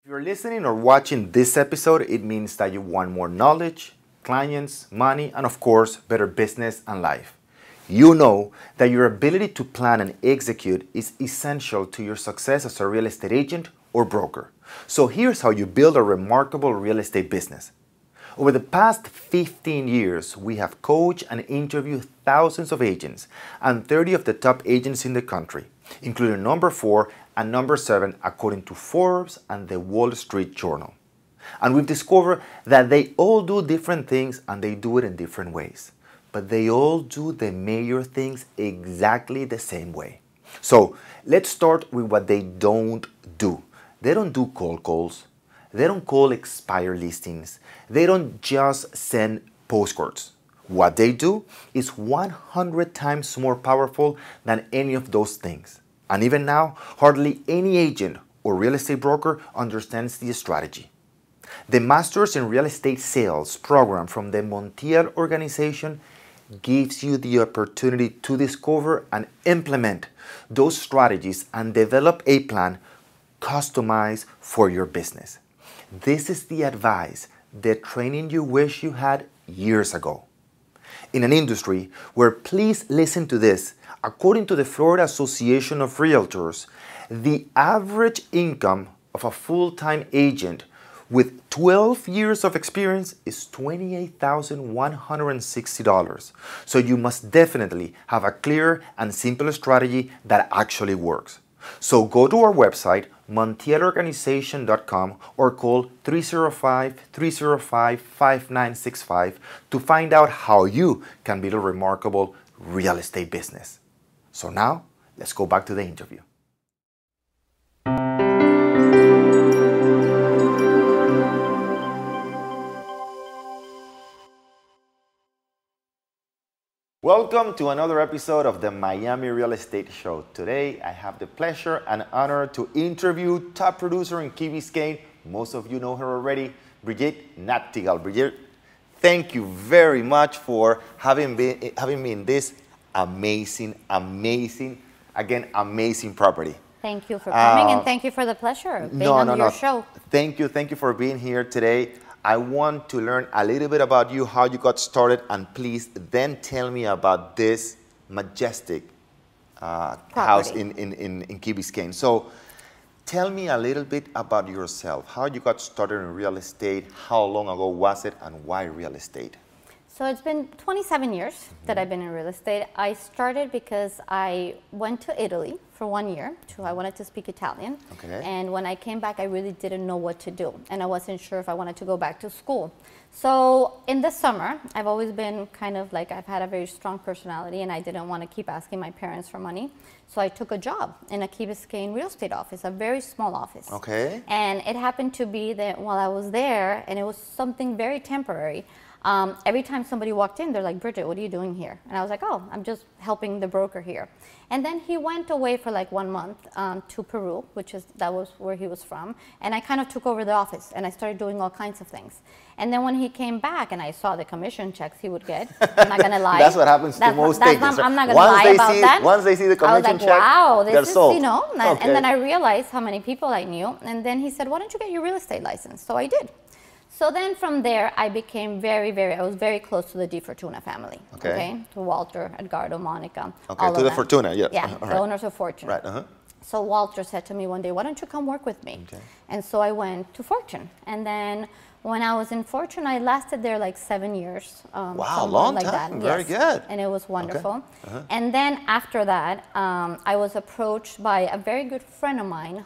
If you're listening or watching this episode, it means that you want more knowledge, clients, money, and of course, better business and life. You know that your ability to plan and execute is essential to your success as a real estate agent or broker. So here's how you build a remarkable real estate business. Over the past 15 years, we have coached and interviewed thousands of agents and 30 of the top agents in the country, including number 4 and number 7 according to Forbes and the Wall Street Journal. And we've discovered that they all do different things and they do it in different ways. But they all do the major things exactly the same way. So let's start with what they don't do. They don't do cold calls. They don't call expired listings. They don't just send postcards. What they do is 100 times more powerful than any of those things. And even now, hardly any agent or real estate broker understands the strategy. The Masters in Real Estate Sales program from the Montiel organization gives you the opportunity to discover and implement those strategies and develop a plan customized for your business. This is the advice, the training you wish you had years ago. In an industry where, please listen to this, according to the Florida Association of Realtors, the average income of a full-time agent with 12 years of experience is $28,160. So you must definitely have a clear and simple strategy that actually works. So go to our website, montielorganization.com, or call 305-305-5965 to find out how you can build a remarkable real estate business. So now, let's go back to the interview. Welcome to another episode of the Miami Real Estate Show. Today, I have the pleasure and honor to interview top producer in Key Biscayne. Most of you know her already, Brigitte Nachtigall. Brigitte, thank you very much for having me in this amazing property. Thank you for coming and thank you for the pleasure of being on your show. Thank you for being here today. I want to learn a little bit about you, how you got started, and please then tell me about this majestic house in Key Biscayne. So tell me a little bit about yourself, how you got started in real estate, how long ago was it, and why real estate? So it's been 27 years that I've been in real estate. I started because I went to Italy for 1 year. I wanted to speak Italian. Okay. And when I came back, I really didn't know what to do. And I wasn't sure if I wanted to go back to school. So in the summer, I've always been kind of like, I've had a very strong personality and I didn't want to keep asking my parents for money. So I took a job in a Key Biscayne real estate office, a very small office. Okay. And it happened to be that while I was there, and it was something very temporary, every time somebody walked in, they're like, Brigitte, what are you doing here? And I was like, oh, I'm just helping the broker here. And then he went away for like 1 month to Peru, that was where he was from. And I kind of took over the office and I started doing all kinds of things. And then when he came back and I saw the commission checks he would get, I'm not gonna lie. That's what happens to most agents. I'm not gonna lie about that. Once they see the commission check, wow, they're sold. You know, Okay. And then I realized how many people I knew. And then he said, why don't you get your real estate license? So I did. So then from there, I became I was very close to the Di Fortuna family. Okay. To Walter, Edgardo, Monica. Okay, to the Fortuna, yes. Yeah, the owners of Fortune. Right, So Walter said to me one day, why don't you come work with me? Okay. And so I went to Fortune. And then when I was in Fortune, I lasted there like 7 years. Wow, long like time, that. very good. And it was wonderful. Okay. And then after that, I was approached by a very good friend of mine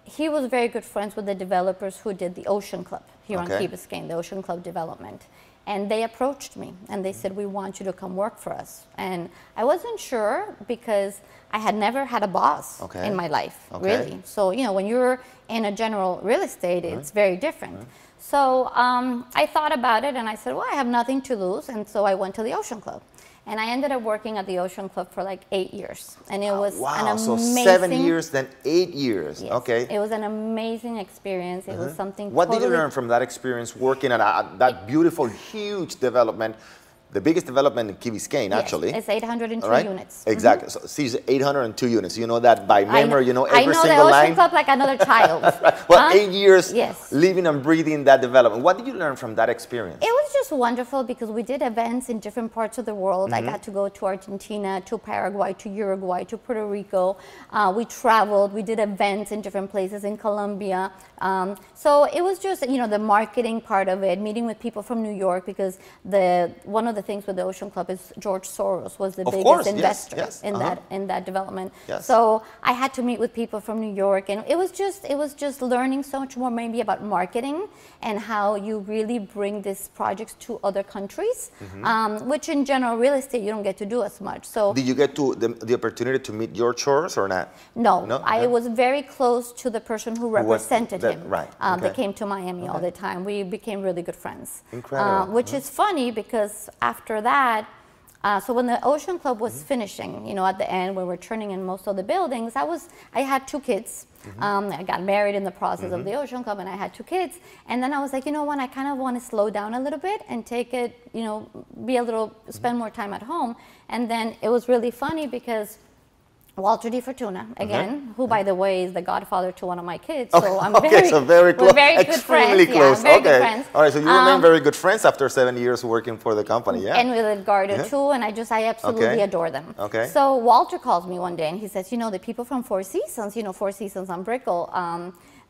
he was very good friends with the developers who did the Ocean Club here on Key Biscayne, the Ocean Club development. And they approached me and they said, we want you to come work for us. And I wasn't sure because I had never had a boss in my life, really. So, you know, when you're in a general real estate, it's very different. So I thought about it and I said, well, I have nothing to lose. And so I went to the Ocean Club. And I ended up working at the Ocean Club for like 8 years. And it was an amazing... So 7 years, then 8 years. Yes, okay. It was an amazing experience. It was something What did you learn from that experience working at that beautiful, huge development the biggest development in Key Biscayne, actually. It's 802 right? units. Exactly. So it's 802 units. You know that by memory. You know every single line. I know the Ocean line. Club like another child. Right. Well, 8 years yes. living and breathing that development. What did you learn from that experience? It was just wonderful because we did events in different parts of the world. I got to go to Argentina, to Paraguay, to Uruguay, to Puerto Rico. We traveled. We did events in different places in Colombia. So it was just, you know, the marketing part of it, meeting with people from New York, because one of the things with the Ocean Club is George Soros was the biggest investor in that development. Yes. So I had to meet with people from New York, and it was just learning so much more maybe about marketing and how you really bring these projects to other countries, which in general real estate you don't get to do as much. So did you get to the opportunity to meet George Soros or not? No, I was very close to the person who represented him. Right. They came to Miami all the time. We became really good friends. Incredible. Which is funny because after that, so when the Ocean Club was finishing, you know, at the end when we're turning in most of the buildings, I had 2 kids. I got married in the process of the Ocean Club, and I had 2 kids. And then I was like, you know what, I kind of want to slow down a little bit and take it, you know, spend more time at home. And then it was really funny because Walter Di Fortuna, again, who, by the way, is the godfather to one of my kids. So I'm very close. We're very good friends. Close. Yeah, very good friends. All right, so you remain very good friends after 7 years working for the company, yeah? And with Edgardo, too, and I absolutely adore them. Okay. So Walter calls me one day, and he says, you know, the people from Four Seasons, you know, Four Seasons on Brickell,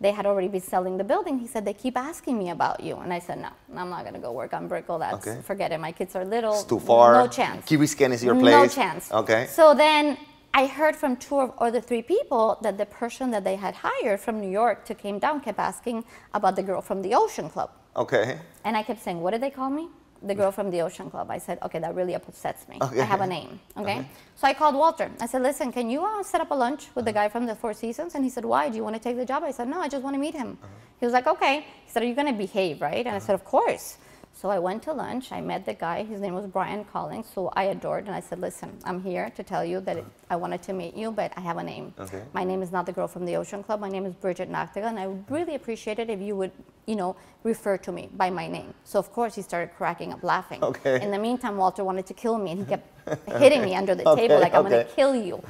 they had already been selling the building. He said, they keep asking me about you. And I said, no, I'm not going to go work on Brickell. Forget it. My kids are little. It's too far. No chance. Key Biscayne is your place. No chance. Okay. So then I heard from 2 or the 3 people that the person that they had hired from New York to came down kept asking about the girl from the Ocean Club. Okay. And I kept saying, what did they call me? The girl from the Ocean Club. I said, okay, that really upsets me. I have a name, okay? So I called Walter. I said, listen, can you set up a lunch with the guy from the Four Seasons? And he said, why? Do you want to take the job? I said, no, I just want to meet him. He was like, okay. He said, are you going to behave, right? And I said, of course. So I went to lunch. I met the guy. His name was Brian Collins, who I adored. And I said, listen, I'm here to tell you that I wanted to meet you, but I have a name. Okay. My name is not the girl from the Ocean Club. My name is Brigitte Nachtigall, and I would really appreciate it if you would, you know, refer to me by my name. So, of course, he started cracking up laughing. Okay. In the meantime, Walter wanted to kill me, and he kept hitting me under the table like, I'm going to kill you.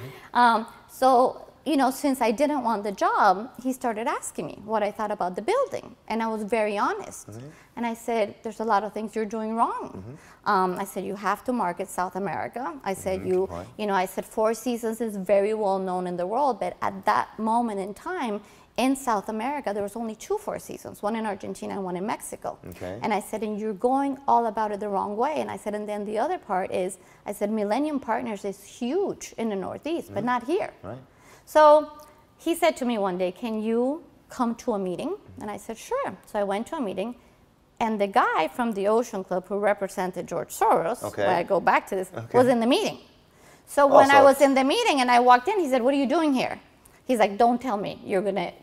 So, you know, since I didn't want the job, he started asking me what I thought about the building. And I was very honest. And I said, there's a lot of things you're doing wrong. I said, you have to market South America. I said, you know, I said, Four Seasons is very well known in the world, but at that moment in time, in South America, there was only 2 Four Seasons, one in Argentina and one in Mexico. Okay. And I said, and you're going all about it the wrong way. And I said, and then the other part is, I said, Millennium Partners is huge in the Northeast, but not here. Right. So he said to me one day, can you come to a meeting? And I said, sure. So I went to a meeting, and the guy from the Ocean Club who represented George Soros, when I go back to this, was in the meeting. So when I was in the meeting and I walked in, he said, what are you doing here? He's like, don't tell me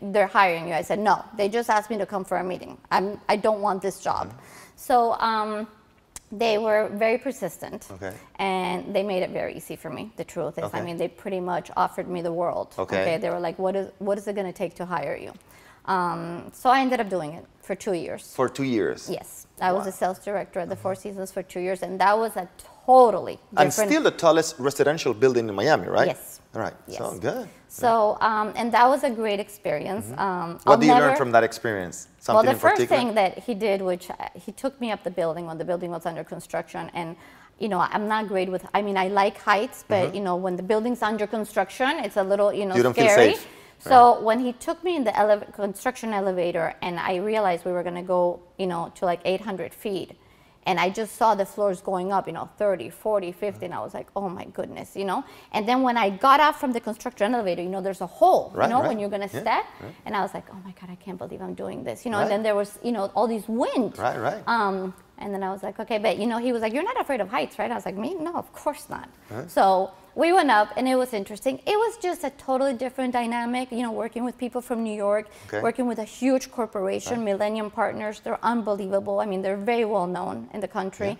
they're hiring you. I said, no, they just asked me to come for a meeting. I don't want this job. So they were very persistent, and they made it very easy for me. The truth is, I mean, they pretty much offered me the world. They were like, what is it going to take to hire you? So I ended up doing it for 2 years. For 2 years? Yes. I was a sales director at the Four Seasons for 2 years, and that was a totally different... And still the tallest residential building in Miami, right? Yes. All right. Yes. So good. So, and that was a great experience. What did you learn from that experience? Something well, the first thing that he did, which he took me up the building when the building was under construction, and you know, I'm not great with, I mean, I like heights, but you know, when the building's under construction, it's a little, you know, you don't scary. Feel safe. So when he took me in the construction elevator, and I realized we were going to go, you know, to like 800 feet, and I just saw the floors going up, you know, 30, 40, 50, and I was like, oh my goodness, you know. And then when I got off from the construction elevator, you know, there's a hole, you know, when you're going to step. And I was like, oh my God, I can't believe I'm doing this, you know. And then there was, you know, all these wind. And then I was like, okay, but, you know, he was like, you're not afraid of heights, right? I was like, me? No, of course not. So we went up, and it was interesting. It was just a totally different dynamic, you know, working with people from New York, working with a huge corporation, Millennium Partners. They're unbelievable. I mean, they're very well known in the country.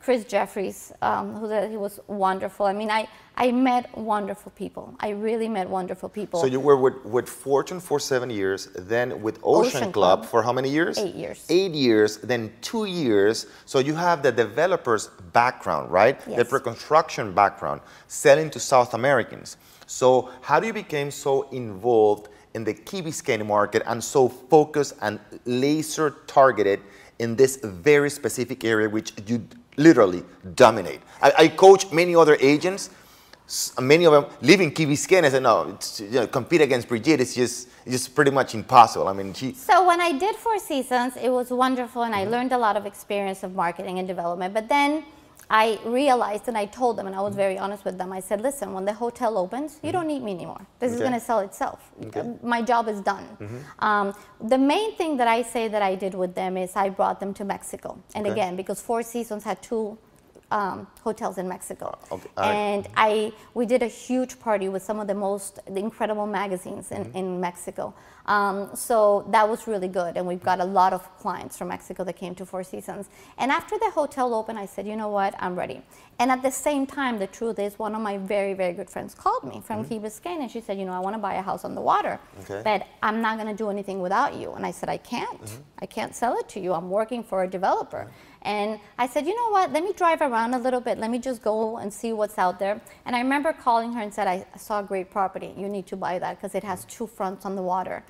Chris Jeffries, he was wonderful. I mean, I met wonderful people. I really met wonderful people. So you were with Fortune for 7 years, then with Ocean Club for how many years? 8 years. 8 years, then 2 years. So you have the developer's background, right? Yes. The pre-construction background, selling to South Americans. So how do you become so involved in the Key Biscayne market and so focused and laser targeted in this very specific area which you literally dominate? I coach many other agents. Many of them live in Key Biscayne. I said, no, it's, compete against Brigitte. It's just pretty much impossible. I mean, So when I did Four Seasons, it was wonderful, and I learned a lot of experience of marketing and development. But then I realized, and I told them, and I was very honest with them. I said, listen, when the hotel opens, you don't need me anymore. This is going to sell itself. My job is done. The main thing that I say that I did with them is I brought them to Mexico. And again, because Four Seasons had 2 hotels in Mexico. And we did a huge party with some of the incredible magazines in Mexico. So that was really good. And we've got a lot of clients from Mexico that came to Four Seasons. And after the hotel opened, I said, you know what, I'm ready. And at the same time, the truth is, one of my very, very good friends called me from Key Biscayne, and she said, you know, I want to buy a house on the water, but I'm not going to do anything without you. And I said, I can't. I can't sell it to you. I'm working for a developer. And I said, you know what, let me drive around a little bit. Let me just go and see what's out there. And I remember calling her and said, I saw a great property. You need to buy that because it has 2 fronts on the water.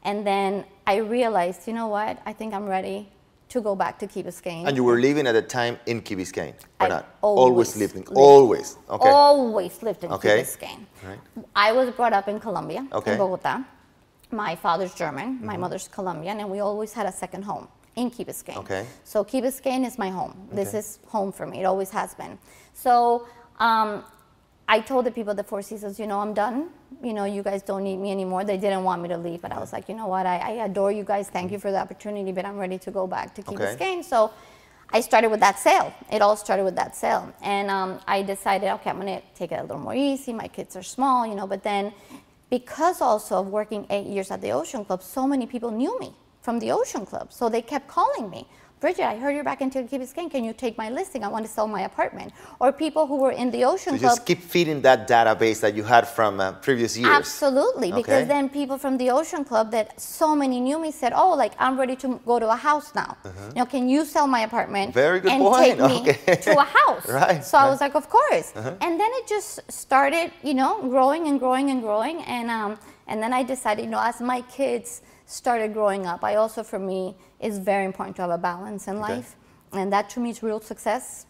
And then I realized, you know what, I think I'm ready to go back to Key Biscayne. And you were living at the time in Key Biscayne, or not? Always living. Always. Okay. Always lived in Key Biscayne. I was brought up in Colombia, in Bogota. My father's German, my mother's Colombian, and we always had a second home in Key Biscayne. So Key Biscayne is my home. This is home for me. It always has been. So I told the people at the Four Seasons, you know, I'm done. You know, you guys don't need me anymore. They didn't want me to leave, but I was like, you know what, I adore you guys. Thank you for the opportunity, but I'm ready to go back to Key Biscayne. So I started with that sale. It all started with that sale. And I decided, okay, I'm going to take it a little more easy. My kids are small, you know, but then because also of working 8 years at the Ocean Club, so many people knew me from the Ocean Club. So they kept calling me. Bridget, I heard you're back in Key Biscayne. Can you take my listing? I want to sell my apartment. Or people who were in the Ocean Club. Just keep feeding that database that you had from previous years. Absolutely, because then people from the Ocean Club that so many knew me said, oh, like, I'm ready to go to a house now. You know, can you sell my apartment and take me to a house? So I was like, of course. And then it just started, you know, growing and growing and growing. And then I decided, you know, as my kids started growing up, I also, for me, it's very important to have a balance in life. And that to me is real success.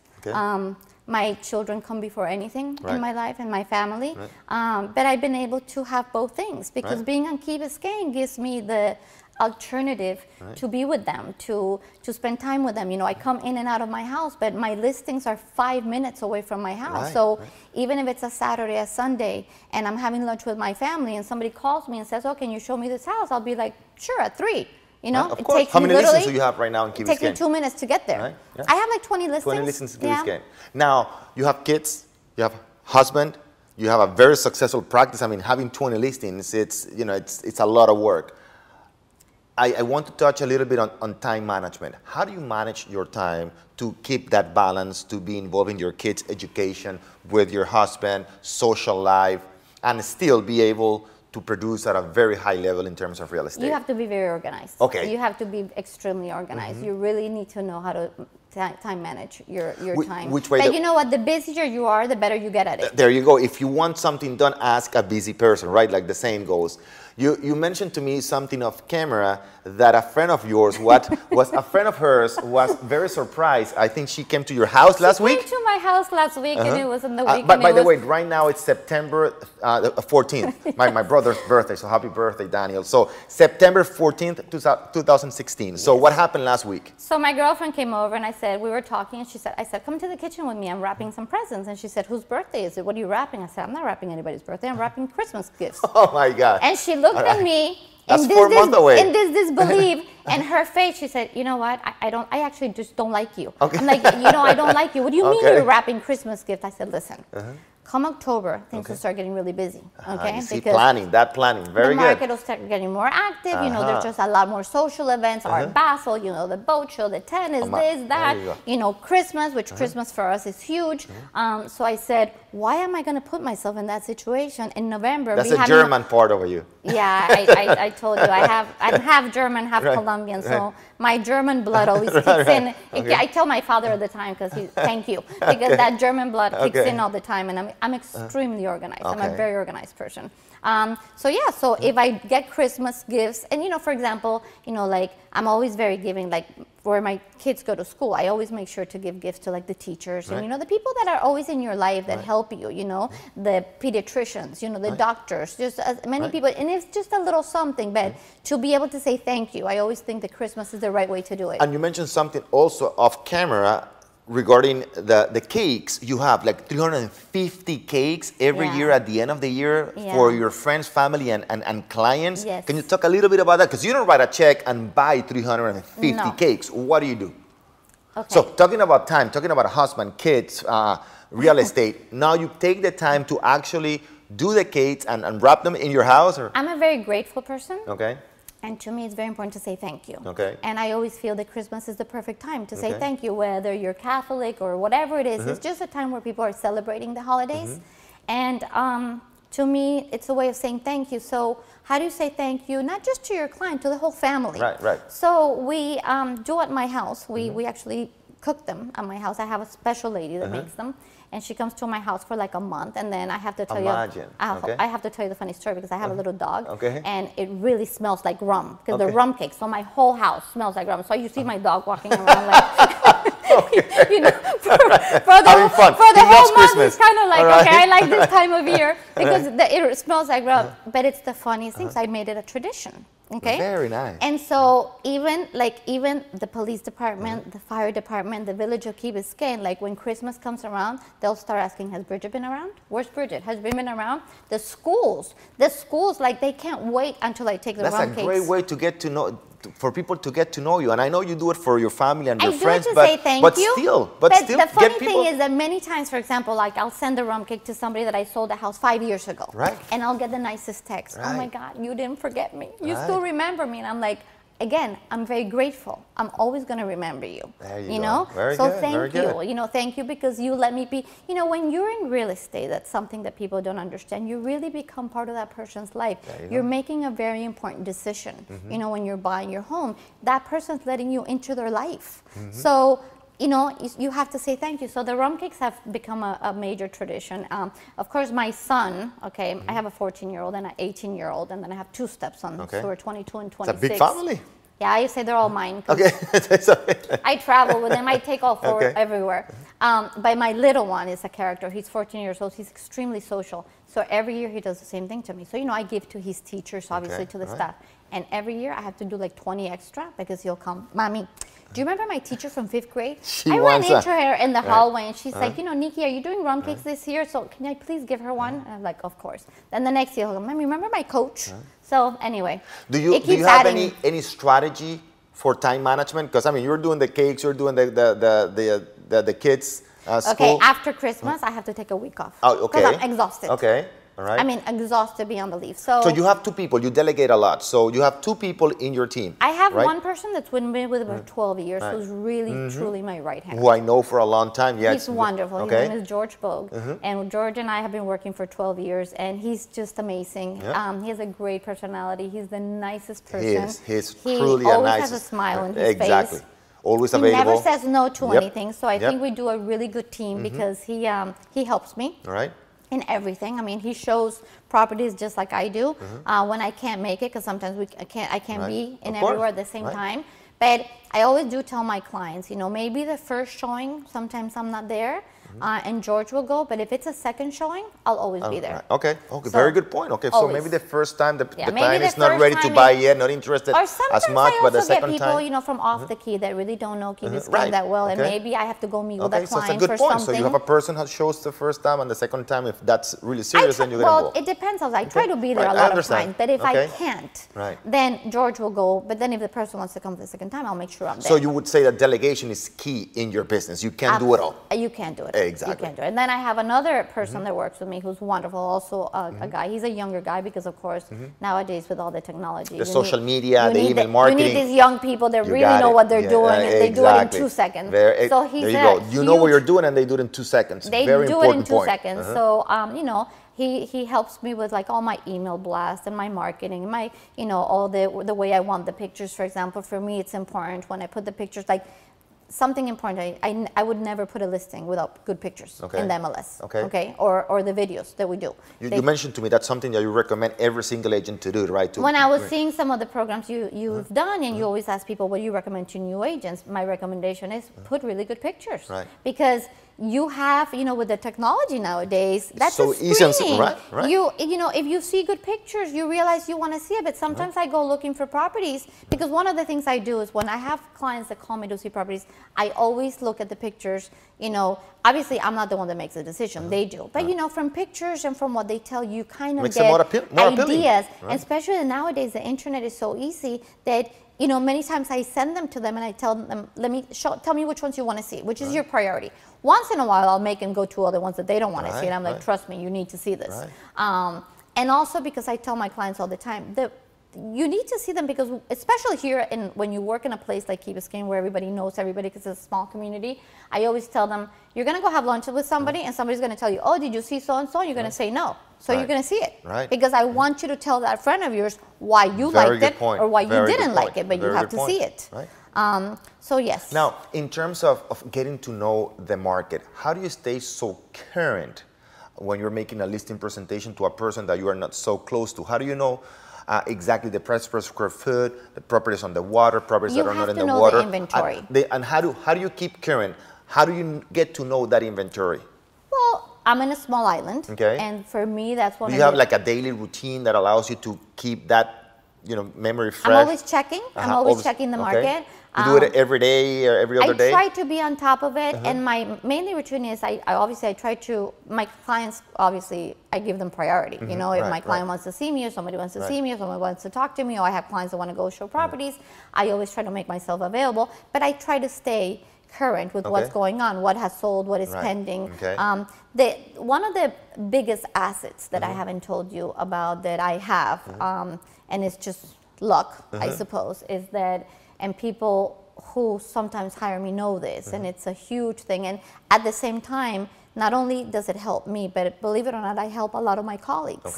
My children come before anything in my life and my family. But I've been able to have both things because being on Key Biscayne gives me the alternative to be with them, to spend time with them. You know, I come in and out of my house, but my listings are 5 minutes away from my house. So even if it's a Saturday, a Sunday, and I'm having lunch with my family and somebody calls me and says, oh, can you show me this house? I'll be like, sure, at 3. You know, of course. How many listings do you have right now in Key Biscayne? It takes me 2 minutes to get there. I have like 20 listings. 20 listings in Key Biscayne. Now, you have kids, you have a husband, you have a very successful practice. I mean, having 20 listings, it's, you know, it's a lot of work. I want to touch a little bit on time management. How do you manage your time to keep that balance, to be involved in your kids' education, with your husband, social life, and still be able to produce at a very high level in terms of real estate? You have to be very organized. You have to be extremely organized. You really need to know how to time manage your time. Which way? But you know what? The busier you are, the better you get at it. There you go. If you want something done, ask a busy person, right? Like the saying goes. You mentioned to me something off camera that a friend of yours, a friend of hers was very surprised. I think she came to your house last week? She came to my house last week and it was in the week. But by the way, right now it's September 14th, my brother's birthday, so happy birthday, Daniel. So September 14th, 2016. So what happened last week? So my girlfriend came over and we were talking and I said, come to the kitchen with me, I'm wrapping some presents. And she said, whose birthday is it? What are you wrapping? I said, I'm not wrapping anybody's birthday, I'm wrapping Christmas gifts. Oh my God. And she looked at me in this disbelief, and her face, she said, you know what, I actually just don't like you. I'm like, you know, I don't like you. What do you mean you're wrapping Christmas gifts? I said, listen, Come October, things will start getting really busy. Okay, you see, planning, very good. The market will start getting more active. You know, there's just a lot more social events. Art Basel, you know, the boat show, the tennis, this, that. You know, Christmas, which Christmas for us is huge. So I said, why am I going to put myself in that situation in November? That's a German part over you. Yeah, I told you I'm half German, half Colombian, so my German blood always kicks in. I tell my father all the time thank you, because that German blood kicks in all the time, and I'm extremely organized. I'm a very organized person. So if I get Christmas gifts, and you know, for example, you know, like I'm always very giving, like where my kids go to school, I always make sure to give gifts to like the teachers and, you know, the people that are always in your life that help you, you know, the pediatricians, you know, the doctors, just as many people, and it's just a little something, but to be able to say thank you, I always think that Christmas is the right way to do it. And you mentioned something also off camera regarding the cakes. You have like 350 cakes every year at the end of the year for your friends, family, and clients. Yes. Can you talk a little bit about that? Because you don't write a check and buy 350 cakes. What do you do? Okay. So talking about time, talking about a husband, kids, real estate, now you take the time to actually do the cakes and wrap them in your house? Or? I'm a very grateful person. Okay. And to me, it's very important to say thank you. Okay. And I always feel that Christmas is the perfect time to say thank you, whether you're Catholic or whatever it is. It's just a time where people are celebrating the holidays. And to me, it's a way of saying thank you. So how do you say thank you? Not just to your client, to the whole family. Right, right. So we do at my house. We actually cook them at my house. I have a special lady that makes them. And she comes to my house for like a month, and then I have to tell you, I have to tell you the funny story because I have a little dog, and it really smells like rum because the rum cake. So my whole house smells like rum. So you see my dog walking around like, you know, for the whole month. It's kind of like, okay, I like this time of year because it smells like rum. But it's the funniest thing. So I made it a tradition. Okay. Very nice. And so even the police department, the fire department, the village of Key Biscayne, like when Christmas comes around, they'll start asking, has Bridget been around? Where's Bridget? Has Bridget been around? The schools, like they can't wait until I take the rum cakes. That's a great way to get to know, for people to get to know you. And I know you do it for your family and your friends, but still, the funny thing is that many times, for example, like I'll send a rum cake to somebody that I sold a house 5 years ago. Right. And I'll get the nicest text. Oh my God, you didn't forget me. You still remember me. And I'm like, again, I'm very grateful. I'm always going to remember you. There you know? Go. Very so good. Thank you. You know, thank you because you let me be, you know, when you're in real estate, that's something that people don't understand. You really become part of that person's life. You're making a very important decision. You know, when you're buying your home, that person's letting you into their life. So, you know, you have to say thank you. So the rum cakes have become a major tradition. Of course, my son, I have a 14-year-old and an 18-year-old, and then I have two stepsons, so we're 22 and 26. It's a big family. Yeah, I say they're all mine. Okay. I travel with them. I take all four everywhere. But my little one is a character. He's 14 years old. He's extremely social. So every year he does the same thing to me. So, you know, I give to his teachers, obviously, to the staff. And every year I have to do like 20 extra because he'll come, Mommy, do you remember my teacher from 5th grade? I ran into her in the hallway and she's like, you know, Nikki, are you doing rum cakes this year? So can I please give her one? And I'm like, of course. Then the next year he'll go, Mommy, remember my coach? So anyway, do you have any strategy for time management? Because I mean, you're doing the cakes, you're doing the kids' school. Okay, after Christmas, I have to take a week off. Oh, okay. Because I'm exhausted. Okay. All right. I mean, exhausted beyond belief. So you have two people. You delegate a lot. So you have two people in your team. I have one person that's been with about 12 years, who's really, truly my right hand. Who I know for a long time. Yeah, he's wonderful. His name is George Bogue. And George and I have been working for 12 years, and he's just amazing. He has a great personality. He's the nicest person. He's truly a nice. He always has a smile on his face. Always available. He never says no to anything. So I think we do a really good team because he helps me. All right. In everything. I mean, he shows properties just like I do. When I can't make it, because sometimes I can't be in everywhere at the same time. But I always do tell my clients, you know, maybe the first showing, sometimes I'm not there. And George will go, but if it's a second showing, I'll always be there. Okay, so, very good point. Okay, so maybe the first time the client is not ready to buy yet, not interested as much, but the second time. Get people, you know, from off the Key that really don't know Key Biscayne that well, and maybe I have to go meet with a client for something. So you have a person who shows the first time, and the second time, if that's really serious, then you're going to go. Well, it depends. I try to be there a lot of times, but if I can't, then George will go. But then if the person wants to come the second time, I'll make sure I'm there. So you would say that delegation is key in your business. You can't do it all. You can't do it all. it. Exactly. You can't do it. And then I have another person that works with me who's wonderful, also a guy. He's a younger guy because, of course, nowadays with all the technology. The social media, the email marketing. You need these young people that really know what they're doing, and they do it in 2 seconds. So there you go. You know what you're doing, and they do it in 2 seconds. They Very do important it in 2 point. seconds. So, you know, he helps me with like all my email blasts and my marketing, my, you know, all the way I want the pictures. For example, for me, it's important when I put the pictures, like something important. I would never put a listing without good pictures in the MLS. Okay. Or the videos that we do. You mentioned to me that's something that you recommend every single agent to do, right? When I was seeing some of the programs you've done, and you always ask people what you recommend to new agents, my recommendation is put really good pictures. Right. Because you have, you know, with the technology nowadays, that's so a easy and right. You know, if you see good pictures, you realize you want to see it. But sometimes I go looking for properties, because one of the things I do is when I have clients that call me to see properties, I always look at the pictures. You know, obviously I'm not the one that makes the decision; they do. But you know, from pictures and from what they tell you, kind of get more ideas. And especially nowadays, the internet is so easy that, you know, many times I send them to them and I tell them, tell me which ones you want to see, which is your priority. Once in a while, I'll make them go to other ones that they don't want to see, and I'm like, trust me, you need to see this. And also because I tell my clients all the time that you need to see them, because especially here when you work in a place like Key Biscayne where everybody knows everybody because it's a small community, I always tell them, you're going to go have lunch with somebody and somebody's going to tell you, oh, did you see so-and-so? You're going to say no. So you're going to see it. Because I want you to tell that friend of yours why you liked it or why you didn't like it, but you have to see it. So yes. Now, in terms of getting to know the market, how do you stay so current when you're making a listing presentation to a person that you are not so close to? How do you know exactly the price per square foot, the properties on the water, properties that are not in the water? You have to know the inventory. And how do you keep current? How do you get to know that inventory? Well, I'm in a small island, and for me, that's one. Do you have like a daily routine that allows you to keep that, you know, memory fresh? I'm always checking. I'm always checking the market. You do it every day or every other day? I try to be on top of it, and my mainly routine is I obviously try to, my clients, obviously I give them priority. You know, if my client wants to see me, or somebody wants to see me, or someone wants to talk to me, or I have clients that want to go show properties, I always try to make myself available, but I try to stay current with what's going on, what has sold, what is pending. One of the biggest assets that I haven't told you about that I have, and it's just luck, I suppose, is that, and people who sometimes hire me know this, and it's a huge thing. And at the same time, not only does it help me, but believe it or not, I help a lot of my colleagues.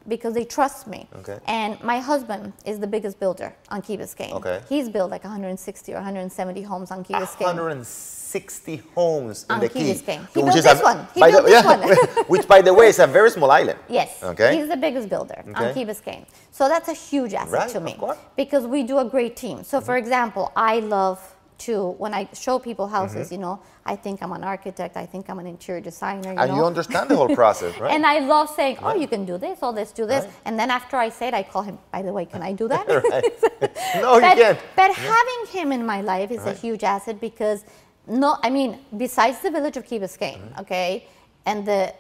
Because they trust me. And my husband is the biggest builder on Key Biscayne. He's built like 160 or 170 homes on Key Biscayne. 160 homes in the Key. Biscayne. He built this one. He built this one. Which, by the way, is a very small island. Yes. He's the biggest builder on Key Biscayne. So that's a huge asset to me, because we do a great team. So for example, I love to, when I show people houses, you know, I think I'm an architect, I think I'm an interior designer, you know. And you understand the whole process, right? And I love saying, oh, you can do this, oh, let's do this. And then after I say it, I call him, by the way, can I do that? No, you can't. But having him in my life is a huge asset, because, I mean, besides the village of Key Biscayne, and the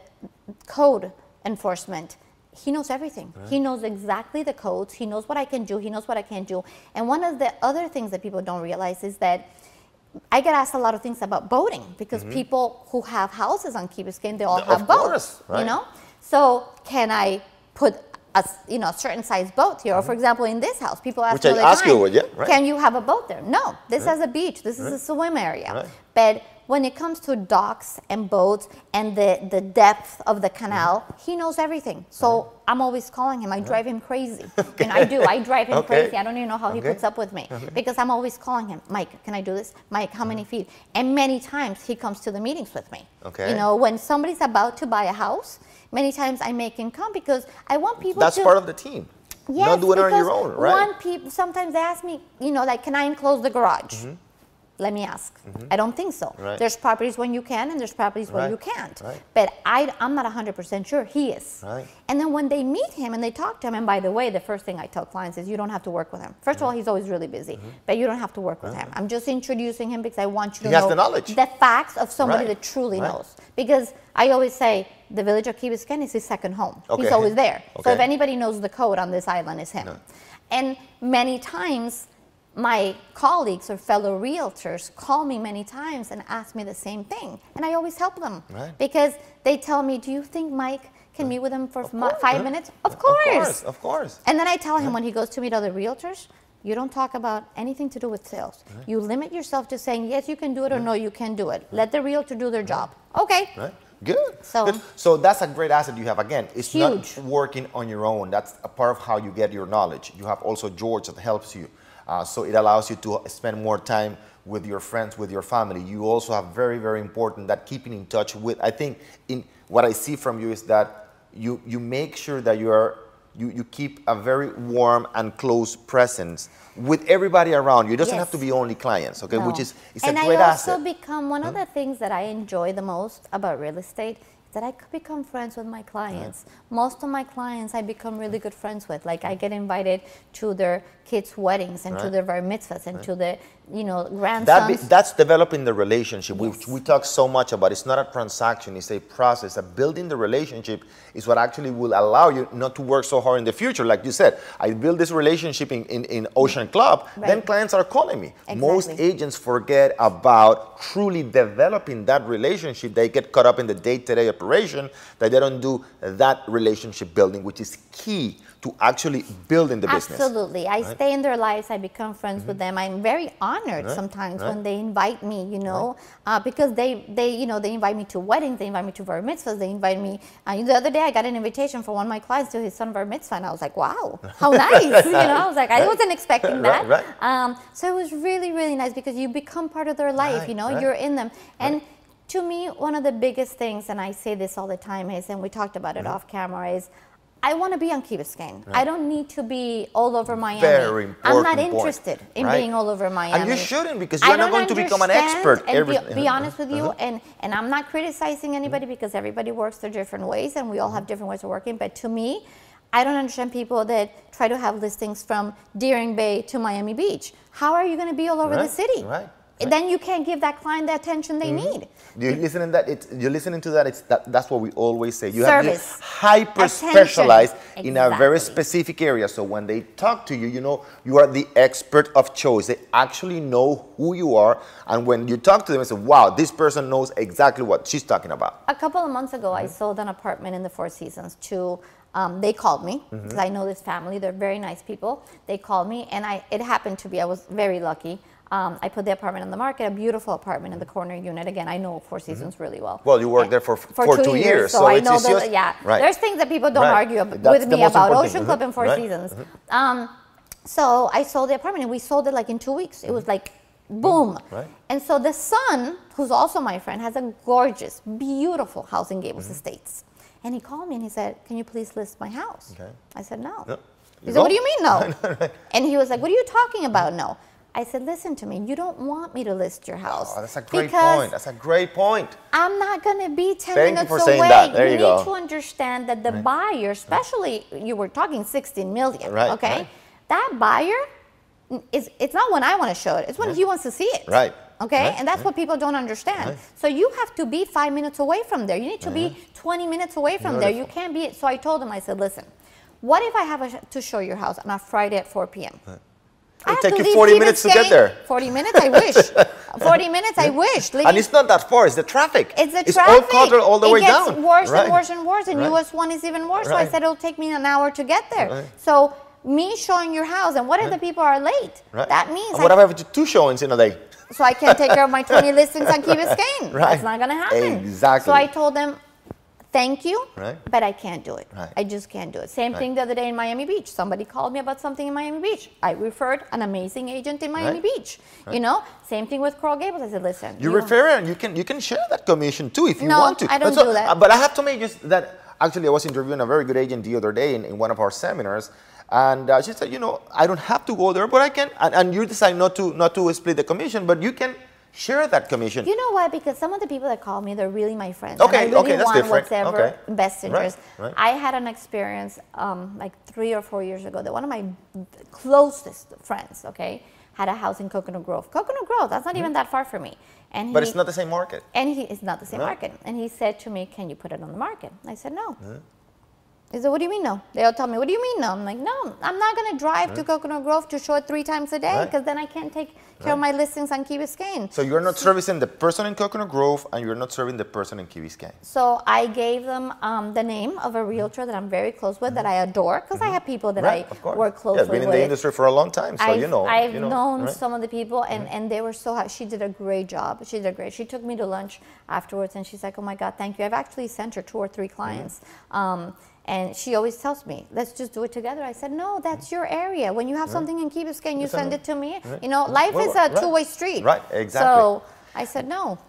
code enforcement, he knows everything. He knows exactly the codes. He knows what I can do. He knows what I can't do. And one of the other things that people don't realize is that I get asked a lot of things about boating, because people who have houses on Key Biscayne, they all have boats, you know? So can I put a certain size boat here? Or for example, in this house, people ask me all the time, can you have a boat there? No, this has a beach. This is a swim area. But when it comes to docks and boats and the depth of the canal, he knows everything. So I'm always calling him. I drive him crazy. And I do. I drive him crazy. I don't even know how he puts up with me, because I'm always calling him. Mike, can I do this? Mike, how many feet? And many times he comes to the meetings with me. You know, when somebody's about to buy a house, many times I make him come, because I want people That's part of the team. Yes, don't do it on your own, right? Sometimes they ask me, you know, like, can I enclose the garage? Let me ask. I don't think so. There's properties when you can, and there's properties when you can't. But I'm not 100% sure. He is. And then when they meet him and they talk to him, and by the way, the first thing I tell clients is you don't have to work with him. First of all, he's always really busy, but you don't have to work with him. I'm just introducing him because I want you to know the knowledge, the facts of somebody that truly knows. Because I always say the village of Key Biscayne is his second home. He's always there. So if anybody knows the code on this island, it's him. And many times, my colleagues or fellow realtors call me many times and ask me the same thing. And I always help them. Right. Because they tell me, do you think Mike can meet with him for 5 minutes? Of course. course. Of course. And then I tell him when he goes to meet other realtors, you don't talk about anything to do with sales. Right. You limit yourself to saying, yes, you can do it, or no, you can do it. Let the realtor do their job. Okay. Right. Good. So, Good. So that's a great asset you have. Again, it's huge. not working on your own. That's a part of how you get your knowledge. You have also George that helps you. So it allows you to spend more time with your friends, with your family. You also have very, very important that keeping in touch with. I think in what I see from you is that you make sure that you keep a very warm and close presence with everybody around you. It doesn't have to be only clients, okay? No. Which is it's and a great asset. I also become one of the things that I enjoy the most about real estate is that I could become friends with my clients. Most of my clients I become really good friends with. Like I get invited to their kids' weddings and to their bar mitzvahs and to the grandsons. That's developing the relationship, which we talk so much about. It's not a transaction, it's a process. Building the relationship is what actually will allow you not to work so hard in the future. Like you said, I build this relationship in Ocean Club, then clients are calling me. Exactly. Most agents forget about truly developing that relationship. They get caught up in the day-to-day operation that they don't do that relationship building, which is key to actually building the business. Absolutely. I stay in their lives. I become friends with them. I'm very honored sometimes when they invite me, because they invite me to weddings, they invite me to bar mitzvahs, they invite me. The other day I got an invitation for one of my clients to his son's bar mitzvah, and I was like, wow, how nice. I was like, I wasn't expecting that. So it was really, really nice because you become part of their life, you're in them. And to me, one of the biggest things, and I say this all the time, is, and we talked about it off camera, is I want to be on Key Biscayne. I don't need to be all over Miami. Very important I'm not interested in being all over Miami. And you shouldn't, because you're not going to become an expert. And be honest with you, and I'm not criticizing anybody because everybody works their different ways and we all have different ways of working. But to me, I don't understand people that try to have listings from Deering Bay to Miami Beach. How are you going to be all over the city? Then you can't give that client the attention they need. You're listening to that. That's what we always say. You Service, have to be hyper specialized in a very specific area. So when they talk to you, you are the expert of choice. They actually know who you are, and when you talk to them, they say, "Wow, this person knows exactly what she's talking about." A couple of months ago, I sold an apartment in the Four Seasons to. They called me because I know this family. They're very nice people. They called me, and it happened to be. I was very lucky. I put the apartment on the market, a beautiful apartment in the corner unit. Again, I know Four Seasons really well. Well, you worked there for 2 years. So I know there's things that people don't argue with me about Ocean Club and Four Seasons. So I sold the apartment, and we sold it like in 2 weeks. It was like, boom. And so the son, who's also my friend, has a gorgeous, beautiful house in Gables Estates. And he called me and he said, "Can you please list my house?" I said, "No." He said, "What do you mean no?" And he was like, "What are you talking about, no?" I said, "Listen to me, you don't want me to list your house." Oh, that's a great point. That's a great point. I'm not going to be 10 minutes away. Thank you for saying that. There you go. You need to understand that the buyer, especially you were talking 16 million, okay? That buyer, it's not when I want to show it. It's when he wants to see it. Okay? And that's what people don't understand. So you have to be 5 minutes away from there. You need to be 20 minutes away from there. You can't be. So I told him, I said, "Listen, what if I have to show your house on a Friday at 4 p.m.? It'll take you 40 minutes to get there. 40 minutes, I wish. 40 minutes, I wish. And it's not that far, it's the traffic. It's the traffic. It's all covered all the way down. It gets worse and worse and worse, and US 1 is even worse. So I said it'll take me an hour to get there. So me showing your house, and what if the people are late? That means what if I have 2 showings in a day? So I can't take care of my 20 listings on Key Biscayne. That's not going to happen. Exactly. So I told them, "Thank you, but I can't do it. I just can't do it." Same thing the other day in Miami Beach. Somebody called me about something in Miami Beach. I referred an amazing agent in Miami Beach. Same thing with Coral Gables. I said, "Listen, you refer and you can share that commission too if you want to." No, I don't do that. But I have to make just that. Actually, I was interviewing a very good agent the other day in one of our seminars, and she said, "I don't have to go there, but I can." And you decide not to split the commission, but you can share that commission. You know why? Because some of the people that call me, they're really my friends. Okay, and I really that's want different. Whatever best interest. Right. I had an experience like 3 or 4 years ago that one of my closest friends, had a house in Coconut Grove. Coconut Grove, that's not even that far from me. But it's not the same market. And it's not the same market. And he said to me, "Can you put it on the market?" I said, "No." He said, what do you mean no? They all tell me, what do you mean no? I'm like, no, I'm not going to drive to Coconut Grove to show it 3 times a day because then I can't take care of my listings on Key Biscayne. So you're not servicing the person in Coconut Grove and you're not serving the person in Key Biscayne. So I gave them the name of a realtor that I'm very close with, that I adore, because I have people that I work closely with. Yeah, been in the industry for a long time, so I've known some of the people, and they were so happy. She did a great job. She did a great. She took me to lunch afterwards, and she's like, oh my God, thank you. I've actually sent her 2 or 3 clients. And she always tells me, let's just do it together. I said, no, that's your area. When you have something in Key Biscayne, you send it to me. You know, life is a two-way street. Right, exactly. So I said, no.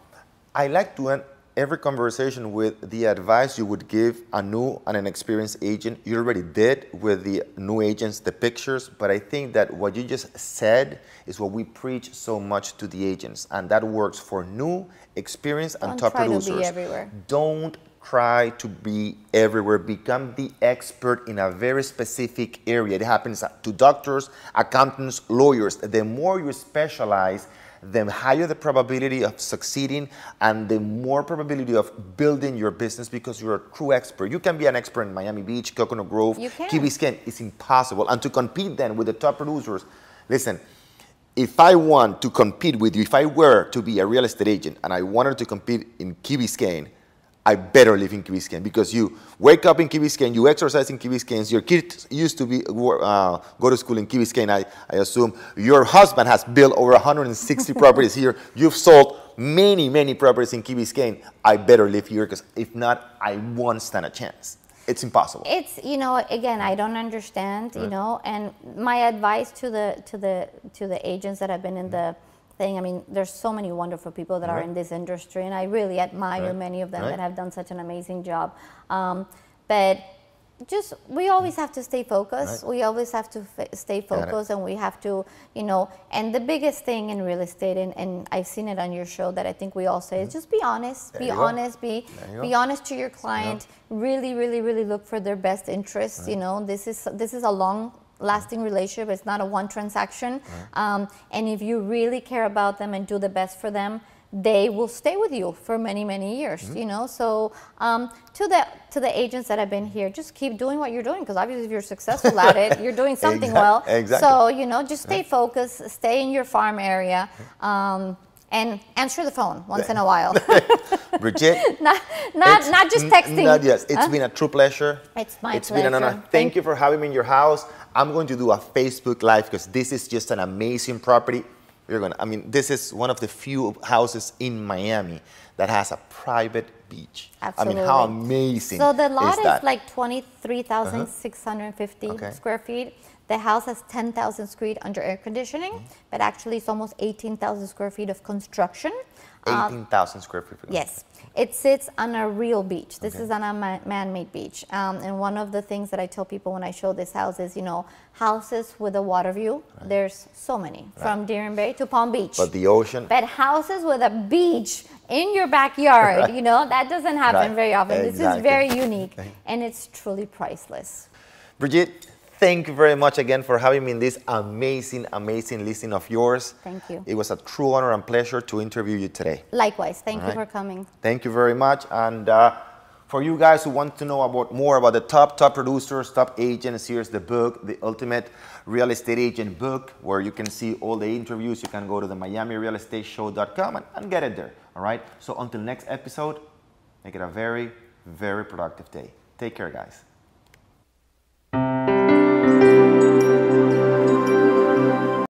I like to end every conversation with the advice you would give a new and an experienced agent. You already did with the new agents, the pictures, but I think that what you just said is what we preach so much to the agents, and that works for new, experienced, and top producers. Don't try to be everywhere. Don't try to be everywhere. Become the expert in a very specific area. It happens to doctors, accountants, lawyers. The more you specialize, the higher the probability of succeeding and the more probability of building your business, because you're a true expert. You can be an expert in Miami Beach, Coconut Grove, Key Biscayne. It's impossible. And to compete then with the top producers, listen, if I want to compete with you, if I were to be a real estate agent and I wanted to compete in Key Biscayne, I better live in Key Biscayne, because you wake up in Key Biscayne, you exercise in Key Biscayne, your kids used to go to school in Key Biscayne, I assume. Your husband has built over 160 properties here. You've sold many, many properties in Key Biscayne. I better live here, because if not, I won't stand a chance. It's impossible. It's, you know, again, I don't understand, you know, and my advice to the agents that have been in the thing, I mean, there's so many wonderful people that are in this industry, and I really admire many of them that have done such an amazing job. But just, we always have to stay focused. We always have to stay focused, and we have to, you know, and the biggest thing in real estate, and I've seen it on your show that I think we all say, is just be honest. Be honest. Be honest to your client. Really, really, really look for their best interests. You know, this is a long-lasting relationship. It's not a one transaction. And if you really care about them and do the best for them, they will stay with you for many, many years, you know. So to the agents that have been here, just keep doing what you're doing, because obviously if you're successful at it, you're doing something well. So, you know, just stay focused, stay in your farm area, and answer the phone once in a while. Brigitte, not just texting. It's been a true pleasure. It's my pleasure. It's been an honor. Thank you for having me in your house. I'm going to do a Facebook Live, because this is just an amazing property. I mean, this is one of the few houses in Miami that has a private beach. Absolutely. I mean, how amazing So the lot is that? is like 23,650 square feet. The house has 10,000 square feet under air conditioning, but actually it's almost 18,000 square feet of construction. 18,000 square feet. Yes. It sits on a real beach. This is on a man-made beach. And one of the things that I tell people when I show this house is, you know, houses with a water view, there's so many, from Deering Bay to Palm Beach. But the ocean. But houses with a beach in your backyard, you know, that doesn't happen very often. This is very unique, and it's truly priceless. Brigitte, thank you very much again for having me in this amazing, amazing listing of yours. Thank you. It was a true honor and pleasure to interview you today. Likewise. Thank you for coming. Thank you very much. And for you guys who want to know more about the top producers, top agents, here's the book, The Ultimate Real Estate Agent Book, where you can see all the interviews. You can go to the MiamiRealEstateShow.com and get it there. All right. So until next episode, make it a very, very productive day. Take care, guys.